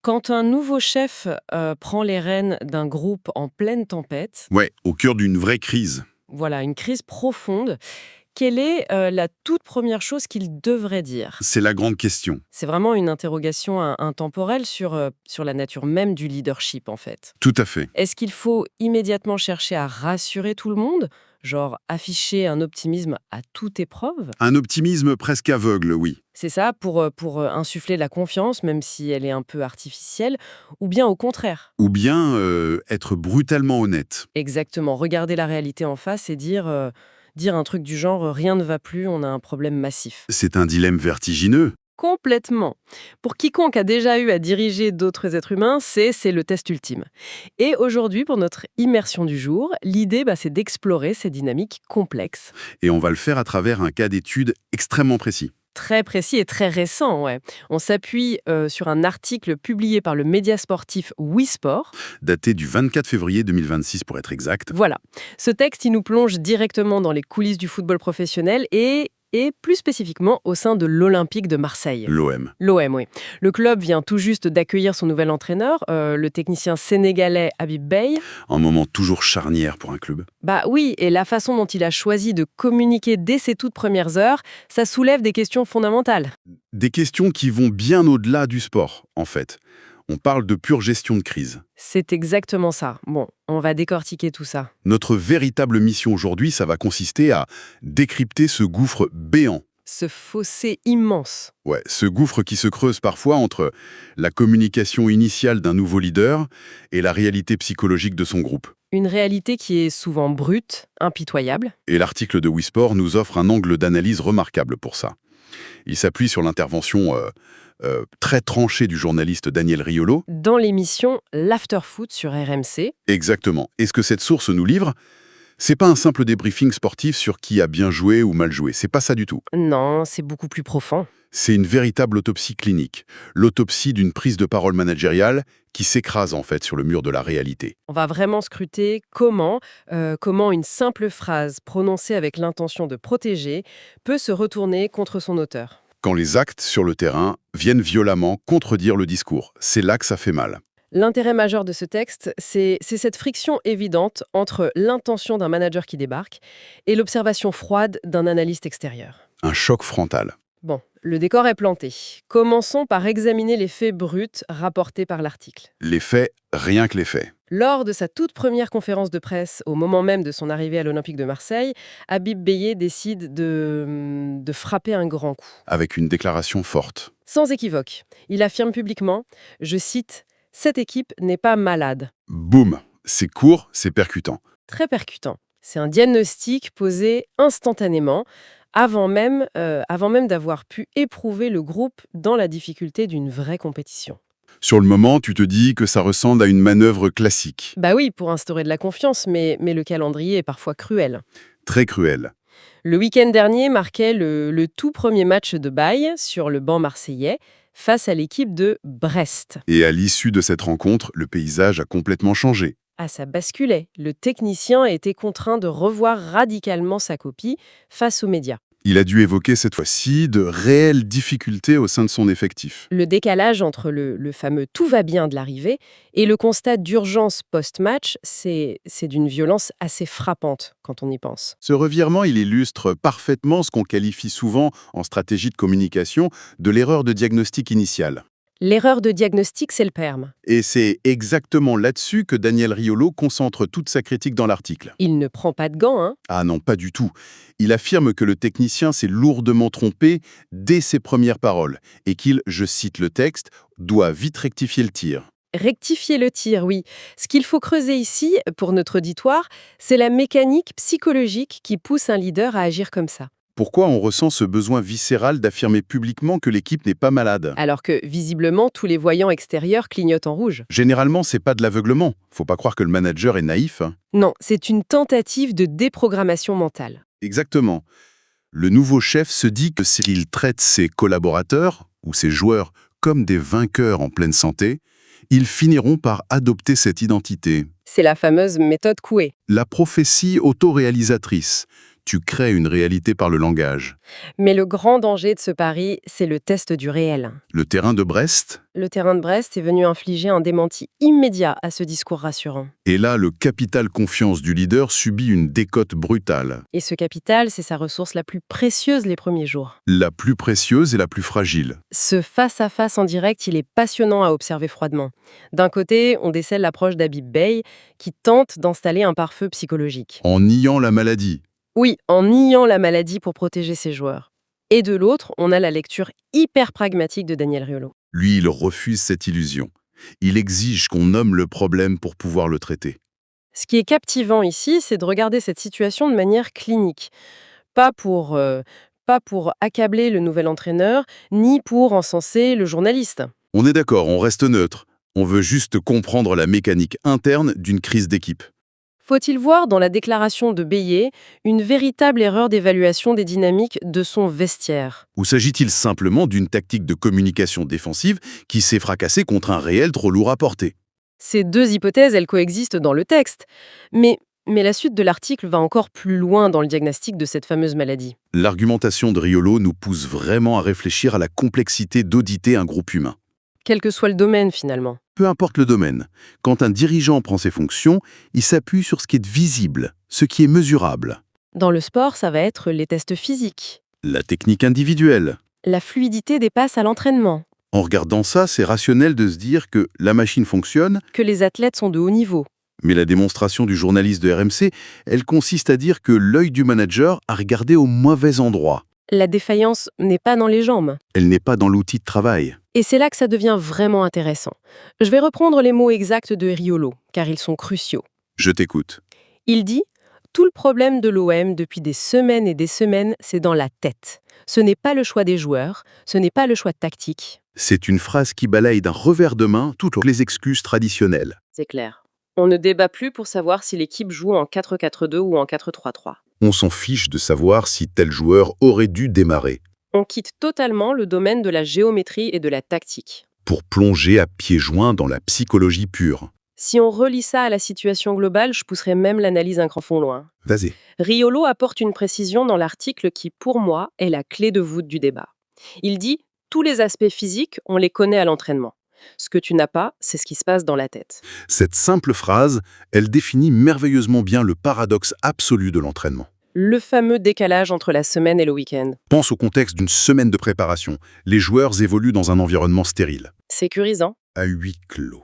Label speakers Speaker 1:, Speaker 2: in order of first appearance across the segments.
Speaker 1: Quand un nouveau chef prend les rênes d'un groupe en pleine tempête,
Speaker 2: Ouais, au cœur d'une vraie crise.
Speaker 1: voilà, une crise profonde, quelle est la toute première chose qu'il devrait dire?
Speaker 2: C'est la grande question.
Speaker 1: C'est vraiment une interrogation intemporelle sur la nature même du leadership, en fait.
Speaker 2: Tout à fait.
Speaker 1: Est-ce qu'il faut immédiatement chercher à rassurer tout le monde? Genre afficher un optimisme à toute épreuve?
Speaker 2: Un optimisme presque aveugle, oui.
Speaker 1: C'est ça, pour insuffler la confiance, même si elle est un peu artificielle, ou bien au contraire?
Speaker 2: Ou bien être brutalement honnête.
Speaker 1: Exactement, regarder la réalité en face et dire un truc du genre, «Rien ne va plus, on a un problème massif».
Speaker 2: C'est un dilemme vertigineux.
Speaker 1: Complètement. Pour quiconque a déjà eu à diriger d'autres êtres humains, c'est le test ultime. Et aujourd'hui, pour notre immersion du jour, l'idée, c'est d'explorer ces dynamiques complexes.
Speaker 2: Et on va le faire à travers un cas d'étude extrêmement précis.
Speaker 1: Très précis et très récent, ouais. On s'appuie sur un article publié par le média sportif WeSport.
Speaker 2: Daté du 24 février 2026 pour être exact.
Speaker 1: Voilà. Ce texte, il nous plonge directement dans les coulisses du football professionnel et plus spécifiquement au sein de l'Olympique de Marseille.
Speaker 2: L'OM.
Speaker 1: L'OM, oui. Le club vient tout juste d'accueillir son nouvel entraîneur, le technicien sénégalais Habib Beye.
Speaker 2: Un moment toujours charnière pour un club.
Speaker 1: Bah oui, et la façon dont il a choisi de communiquer dès ses toutes premières heures, ça soulève des questions fondamentales.
Speaker 2: Des questions qui vont bien au-delà du sport, en fait. On parle de pure gestion de crise.
Speaker 1: C'est exactement ça. Bon, on va décortiquer tout ça.
Speaker 2: Notre véritable mission aujourd'hui, ça va consister à décrypter ce gouffre béant.
Speaker 1: Ce fossé immense.
Speaker 2: Ouais, ce gouffre qui se creuse parfois entre la communication initiale d'un nouveau leader et la réalité psychologique de son groupe.
Speaker 1: Une réalité qui est souvent brute, impitoyable.
Speaker 2: Et l'article de WeSport nous offre un angle d'analyse remarquable pour ça. Il s'appuie sur l'intervention très tranchée du journaliste Daniel Riolo.
Speaker 1: Dans l'émission L'Afterfoot sur RMC.
Speaker 2: Exactement. Et ce que cette source nous livre, c'est pas un simple débriefing sportif sur qui a bien joué ou mal joué. C'est pas ça du tout.
Speaker 1: Non, c'est beaucoup plus profond.
Speaker 2: C'est une véritable autopsie clinique. L'autopsie d'une prise de parole managériale qui s'écrase en fait sur le mur de la réalité.
Speaker 1: On va vraiment scruter comment une simple phrase prononcée avec l'intention de protéger peut se retourner contre son auteur.
Speaker 2: Quand les actes sur le terrain viennent violemment contredire le discours, c'est là que ça fait mal.
Speaker 1: L'intérêt majeur de ce texte, c'est cette friction évidente entre l'intention d'un manager qui débarque et l'observation froide d'un analyste extérieur.
Speaker 2: Un choc frontal.
Speaker 1: Bon, le décor est planté. Commençons par examiner les faits bruts rapportés par l'article.
Speaker 2: Les faits, rien que les faits.
Speaker 1: Lors de sa toute première conférence de presse, au moment même de son arrivée à l'Olympique de Marseille, Habib Beye décide de frapper un grand coup.
Speaker 2: Avec une déclaration forte.
Speaker 1: Sans équivoque, il affirme publiquement, je cite, « Cette équipe n'est pas malade ».
Speaker 2: Boum. C'est court, c'est percutant.
Speaker 1: Très percutant. C'est un diagnostic posé instantanément, avant même d'avoir pu éprouver le groupe dans la difficulté d'une vraie compétition.
Speaker 2: Sur le moment, tu te dis que ça ressemble à une manœuvre classique.
Speaker 1: Bah oui, pour instaurer de la confiance, mais le calendrier est parfois cruel.
Speaker 2: Très cruel.
Speaker 1: Le week-end dernier marquait le tout premier match de Beye sur le banc marseillais face à l'équipe de Brest.
Speaker 2: Et à l'issue de cette rencontre, le paysage a complètement changé.
Speaker 1: Ah, ça basculait. Le technicien a été contraint de revoir radicalement sa copie face aux médias.
Speaker 2: Il a dû évoquer cette fois-ci de réelles difficultés au sein de son effectif.
Speaker 1: Le décalage entre le fameux « tout va bien » de l'arrivée et le constat d'urgence post-match, c'est d'une violence assez frappante quand on y pense.
Speaker 2: Ce revirement, il illustre parfaitement ce qu'on qualifie souvent en stratégie de communication de l'erreur de diagnostic initial.
Speaker 1: L'erreur de diagnostic, c'est le terme.
Speaker 2: Et c'est exactement là-dessus que Daniel Riolo concentre toute sa critique dans l'article.
Speaker 1: Il ne prend pas de gants, hein.
Speaker 2: Ah non, pas du tout. Il affirme que le technicien s'est lourdement trompé dès ses premières paroles et qu'il, je cite le texte, doit vite rectifier le tir.
Speaker 1: Rectifier le tir, oui. Ce qu'il faut creuser ici, pour notre auditoire, c'est la mécanique psychologique qui pousse un leader à agir comme ça.
Speaker 2: Pourquoi on ressent ce besoin viscéral d'affirmer publiquement que l'équipe n'est pas malade?
Speaker 1: Alors que, visiblement, tous les voyants extérieurs clignotent en rouge.
Speaker 2: Généralement, c'est pas de l'aveuglement. Faut pas croire que le manager est naïf.
Speaker 1: Non, c'est une tentative de déprogrammation mentale.
Speaker 2: Exactement. Le nouveau chef se dit que s'il traite ses collaborateurs ou ses joueurs comme des vainqueurs en pleine santé, ils finiront par adopter cette identité.
Speaker 1: C'est la fameuse méthode Coué.
Speaker 2: La prophétie autoréalisatrice. Tu crées une réalité par le langage.
Speaker 1: Mais le grand danger de ce pari, c'est le test du réel.
Speaker 2: Le terrain de Brest.
Speaker 1: Le terrain de Brest est venu infliger un démenti immédiat à ce discours rassurant.
Speaker 2: Et là, le capital confiance du leader subit une décote brutale.
Speaker 1: Et ce capital, c'est sa ressource la plus précieuse les premiers jours.
Speaker 2: La plus précieuse et la plus fragile.
Speaker 1: Ce face-à-face en direct, il est passionnant à observer froidement. D'un côté, on décèle l'approche d'Habib Bey, qui tente d'installer un pare-feu psychologique.
Speaker 2: En niant la maladie.
Speaker 1: Oui, en niant la maladie pour protéger ses joueurs. Et de l'autre, on a la lecture hyper pragmatique de Daniel Riolo.
Speaker 2: Lui, il refuse cette illusion. Il exige qu'on nomme le problème pour pouvoir le traiter.
Speaker 1: Ce qui est captivant ici, c'est de regarder cette situation de manière clinique. Pas pour accabler le nouvel entraîneur, ni pour encenser le journaliste.
Speaker 2: On est d'accord, on reste neutre. On veut juste comprendre la mécanique interne d'une crise d'équipe.
Speaker 1: Faut-il voir dans la déclaration de Beillet une véritable erreur d'évaluation des dynamiques de son vestiaire?
Speaker 2: Ou s'agit-il simplement d'une tactique de communication défensive qui s'est fracassée contre un réel trop lourd à porter?
Speaker 1: Ces deux hypothèses, elles coexistent dans le texte. Mais la suite de l'article va encore plus loin dans le diagnostic de cette fameuse maladie.
Speaker 2: L'argumentation de Riolo nous pousse vraiment à réfléchir à la complexité d'auditer un groupe humain.
Speaker 1: Quel que soit le domaine, finalement.
Speaker 2: Peu importe le domaine, quand un dirigeant prend ses fonctions, il s'appuie sur ce qui est visible, ce qui est mesurable.
Speaker 1: Dans le sport, ça va être les tests physiques,
Speaker 2: La technique individuelle.
Speaker 1: la fluidité des passes à l'entraînement,
Speaker 2: En regardant ça, c'est rationnel de se dire que la machine fonctionne,
Speaker 1: que les athlètes sont de haut niveau.
Speaker 2: mais la démonstration du journaliste de RMC, elle consiste à dire que l'œil du manager a regardé au mauvais endroit.
Speaker 1: La défaillance n'est pas dans les jambes.
Speaker 2: Elle n'est pas dans l'outil de travail.
Speaker 1: Et c'est là que ça devient vraiment intéressant. Je vais reprendre les mots exacts de Riolo, car ils sont cruciaux.
Speaker 2: Je t'écoute.
Speaker 1: Il dit « Tout le problème de l'OM depuis des semaines et des semaines, c'est dans la tête. Ce n'est pas le choix des joueurs, ce n'est pas le choix tactique.
Speaker 2: C'est une phrase qui balaye d'un revers de main toutes les excuses traditionnelles. »
Speaker 1: C'est clair. On ne débat plus pour savoir si l'équipe joue en 4-4-2 ou en 4-3-3.
Speaker 2: On s'en fiche de savoir si tel joueur aurait dû démarrer,
Speaker 1: On quitte totalement le domaine de la géométrie et de la tactique.
Speaker 2: pour plonger à pieds joints dans la psychologie pure.
Speaker 1: Si on relie ça à la situation globale, je pousserais même l'analyse un cran fond loin.
Speaker 2: Vas-y.
Speaker 1: Riolo apporte une précision dans l'article qui, pour moi, est la clé de voûte du débat. Il dit « Tous les aspects physiques, on les connaît à l'entraînement. Ce que tu n'as pas, c'est ce qui se passe dans la tête.
Speaker 2: Cette simple phrase, elle définit merveilleusement bien le paradoxe absolu de l'entraînement. »
Speaker 1: Le fameux décalage entre la semaine et le week-end.
Speaker 2: Pense au contexte d'une semaine de préparation. Les joueurs évoluent dans un environnement stérile,
Speaker 1: Sécurisant.
Speaker 2: à huis clos.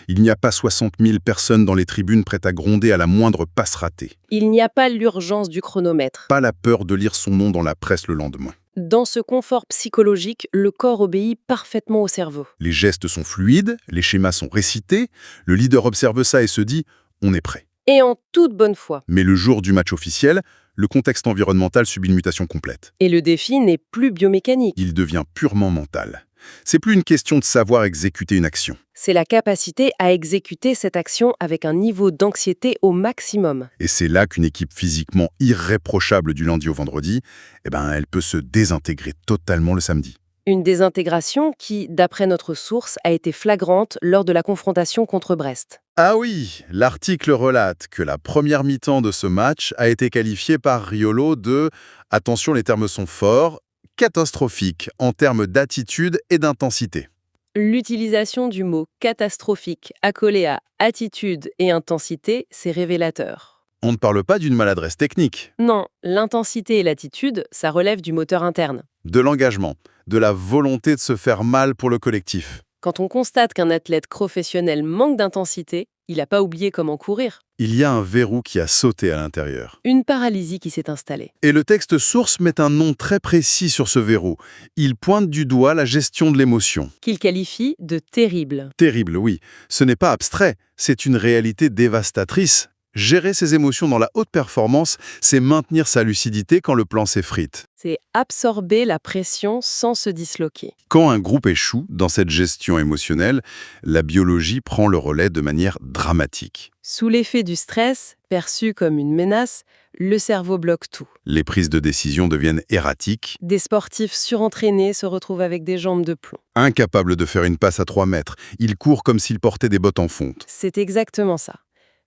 Speaker 2: Il n'y a pas 60 000 personnes dans les tribunes prêtes à gronder à la moindre passe ratée.
Speaker 1: Il n'y a pas l'urgence du chronomètre.
Speaker 2: Pas la peur de lire son nom dans la presse le lendemain.
Speaker 1: Dans ce confort psychologique, le corps obéit parfaitement au cerveau.
Speaker 2: Les gestes sont fluides, les schémas sont récités, le leader observe ça et se dit « on est prêt ».
Speaker 1: Et en toute bonne foi.
Speaker 2: Mais le jour du match officiel, le contexte environnemental subit une mutation complète.
Speaker 1: Et le défi n'est plus biomécanique.
Speaker 2: Il devient purement mental. C'est plus une question de savoir exécuter une action.
Speaker 1: C'est la capacité à exécuter cette action avec un niveau d'anxiété au maximum.
Speaker 2: Et c'est là qu'une équipe physiquement irréprochable du lundi au vendredi, elle peut se désintégrer totalement le samedi.
Speaker 1: Une désintégration qui, d'après notre source, a été flagrante lors de la confrontation contre Brest.
Speaker 2: Ah oui, l'article relate que la première mi-temps de ce match a été qualifiée par Riolo de, attention les termes sont forts, catastrophique en termes d'attitude et d'intensité.
Speaker 1: L'utilisation du mot catastrophique accolé à attitude et intensité, c'est révélateur.
Speaker 2: On ne parle pas d'une maladresse technique,
Speaker 1: Non, l'intensité et l'attitude, ça relève du moteur interne.
Speaker 2: de l'engagement, de la volonté de se faire mal pour le collectif.
Speaker 1: Quand on constate qu'un athlète professionnel manque d'intensité, il n'a pas oublié comment courir.
Speaker 2: Il y a un verrou qui a sauté à l'intérieur.
Speaker 1: Une paralysie qui s'est installée.
Speaker 2: Et le texte source met un nom très précis sur ce verrou. Il pointe du doigt la gestion de l'émotion.
Speaker 1: Qu'il qualifie de terrible.
Speaker 2: Terrible, oui. Ce n'est pas abstrait, c'est une réalité dévastatrice. Gérer ses émotions dans la haute performance, c'est maintenir sa lucidité quand le plan s'effrite.
Speaker 1: C'est absorber la pression sans se disloquer.
Speaker 2: Quand un groupe échoue dans cette gestion émotionnelle, la biologie prend le relais de manière dramatique.
Speaker 1: Sous l'effet du stress, perçu comme une menace, le cerveau bloque tout.
Speaker 2: Les prises de décision deviennent erratiques,
Speaker 1: Des sportifs surentraînés se retrouvent avec des jambes de plomb.
Speaker 2: incapables de faire une passe à 3 mètres. Ils courent comme s'ils portaient des bottes en fonte.
Speaker 1: C'est exactement ça.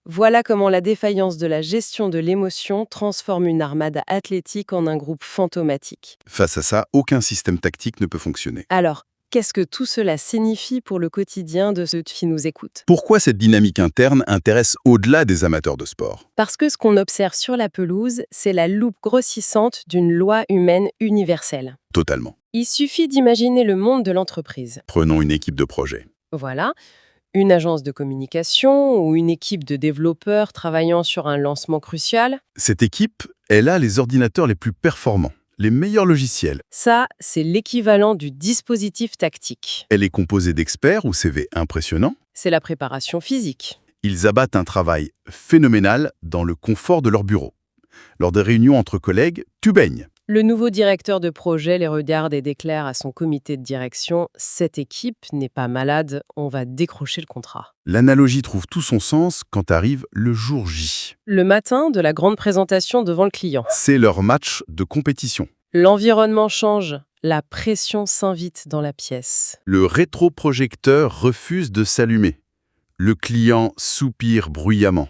Speaker 1: Voilà comment la défaillance de la gestion de l'émotion transforme une armada athlétique en un groupe fantomatique.
Speaker 2: Face à ça, aucun système tactique ne peut fonctionner.
Speaker 1: Alors, qu'est-ce que tout cela signifie pour le quotidien de ceux qui nous écoutent?
Speaker 2: Pourquoi cette dynamique interne intéresse au-delà des amateurs de sport?
Speaker 1: Parce que ce qu'on observe sur la pelouse, c'est la loupe grossissante d'une loi humaine universelle.
Speaker 2: Totalement.
Speaker 1: Il suffit d'imaginer le monde de l'entreprise.
Speaker 2: Prenons une équipe de projet.
Speaker 1: Voilà, une agence de communication ou une équipe de développeurs travaillant sur un lancement crucial.
Speaker 2: Cette équipe, elle a les ordinateurs les plus performants, les meilleurs logiciels.
Speaker 1: Ça, c'est l'équivalent du dispositif tactique.
Speaker 2: Elle est composée d'experts ou CV impressionnants.
Speaker 1: C'est la préparation physique.
Speaker 2: Ils abattent un travail phénoménal dans le confort de leur bureau. Lors des réunions entre collègues, tu baignes.
Speaker 1: Le nouveau directeur de projet les regarde et déclare à son comité de direction « Cette équipe n'est pas malade, on va décrocher le contrat ».
Speaker 2: L'analogie trouve tout son sens quand arrive le jour J.
Speaker 1: Le matin de la grande présentation devant le client.
Speaker 2: C'est leur match de compétition.
Speaker 1: L'environnement change, la pression s'invite dans la pièce.
Speaker 2: Le rétroprojecteur refuse de s'allumer. Le client soupire bruyamment.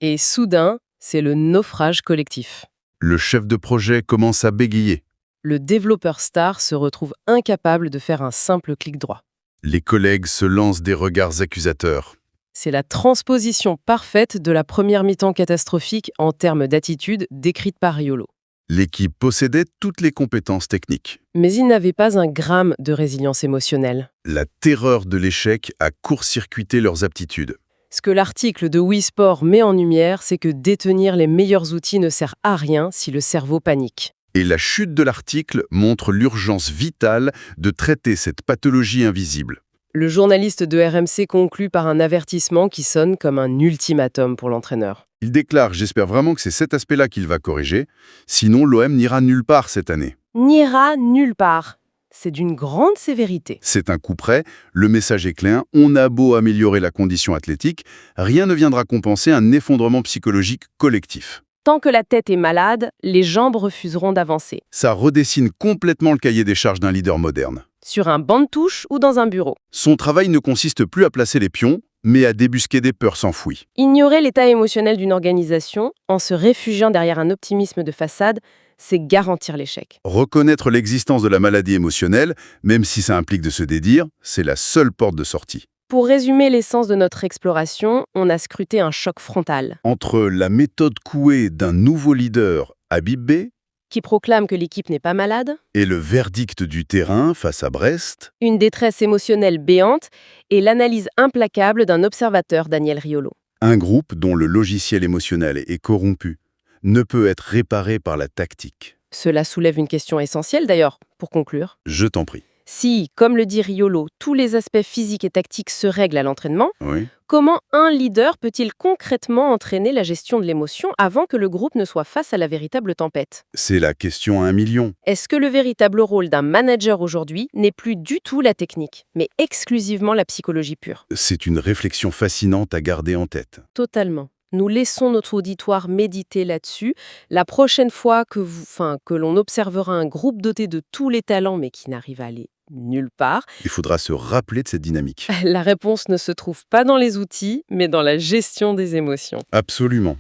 Speaker 1: Et soudain, c'est le naufrage collectif.
Speaker 2: Le chef de projet commence à bégayer.
Speaker 1: Le développeur star se retrouve incapable de faire un simple clic droit.
Speaker 2: Les collègues se lancent des regards accusateurs.
Speaker 1: C'est la transposition parfaite de la première mi-temps catastrophique en termes d'attitude décrite par Riolo.
Speaker 2: L'équipe possédait toutes les compétences techniques.
Speaker 1: Mais il n'avait pas un gramme de résilience émotionnelle.
Speaker 2: La terreur de l'échec a court-circuité leurs aptitudes.
Speaker 1: Ce que l'article de Wii Sport met en lumière, c'est que détenir les meilleurs outils ne sert à rien si le cerveau panique.
Speaker 2: Et la chute de l'article montre l'urgence vitale de traiter cette pathologie invisible.
Speaker 1: Le journaliste de RMC conclut par un avertissement qui sonne comme un ultimatum pour l'entraîneur.
Speaker 2: Il déclare « J'espère vraiment que c'est cet aspect-là qu'il va corriger, sinon l'OM n'ira nulle part cette année. »
Speaker 1: N'ira nulle part. C'est d'une grande sévérité.
Speaker 2: C'est un coup près, le message est clair, on a beau améliorer la condition athlétique, rien ne viendra compenser un effondrement psychologique collectif.
Speaker 1: Tant que la tête est malade, les jambes refuseront d'avancer.
Speaker 2: Ça redessine complètement le cahier des charges d'un leader moderne.
Speaker 1: Sur un banc de touche ou dans un bureau.
Speaker 2: Son travail ne consiste plus à placer les pions, mais à débusquer des peurs s'enfouies.
Speaker 1: Ignorer l'état émotionnel d'une organisation, en se réfugiant derrière un optimisme de façade, c'est garantir l'échec.
Speaker 2: Reconnaître l'existence de la maladie émotionnelle, même si ça implique de se dédire, c'est la seule porte de sortie.
Speaker 1: Pour résumer l'essence de notre exploration, on a scruté un choc frontal.
Speaker 2: Entre la méthode couée d'un nouveau leader, Habib Beye,
Speaker 1: Qui proclame que l'équipe n'est pas malade,
Speaker 2: et le verdict du terrain face à Brest,
Speaker 1: une détresse émotionnelle béante et l'analyse implacable d'un observateur, Daniel Riolo.
Speaker 2: un groupe dont le logiciel émotionnel est corrompu ne peut être réparé par la tactique.
Speaker 1: Cela soulève une question essentielle d'ailleurs, pour conclure.
Speaker 2: Je t'en prie.
Speaker 1: Si, comme le dit Riolo, tous les aspects physiques et tactiques se règlent à l'entraînement,
Speaker 2: Oui.
Speaker 1: comment un leader peut-il concrètement entraîner la gestion de l'émotion avant que le groupe ne soit face à la véritable tempête?
Speaker 2: C'est la question à 1 million.
Speaker 1: Est-ce que le véritable rôle d'un manager aujourd'hui n'est plus du tout la technique, mais exclusivement la psychologie pure?
Speaker 2: C'est une réflexion fascinante à garder en tête.
Speaker 1: Totalement. Nous laissons notre auditoire méditer là-dessus. La prochaine fois que l'on observera un groupe doté de tous les talents mais qui n'arrive à aller nulle part,
Speaker 2: Il faudra se rappeler de cette dynamique.
Speaker 1: la réponse ne se trouve pas dans les outils, mais dans la gestion des émotions.
Speaker 2: Absolument.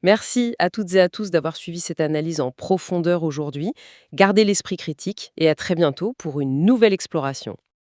Speaker 1: Merci à toutes et à tous d'avoir suivi cette analyse en profondeur aujourd'hui. Gardez l'esprit critique et à très bientôt pour une nouvelle exploration.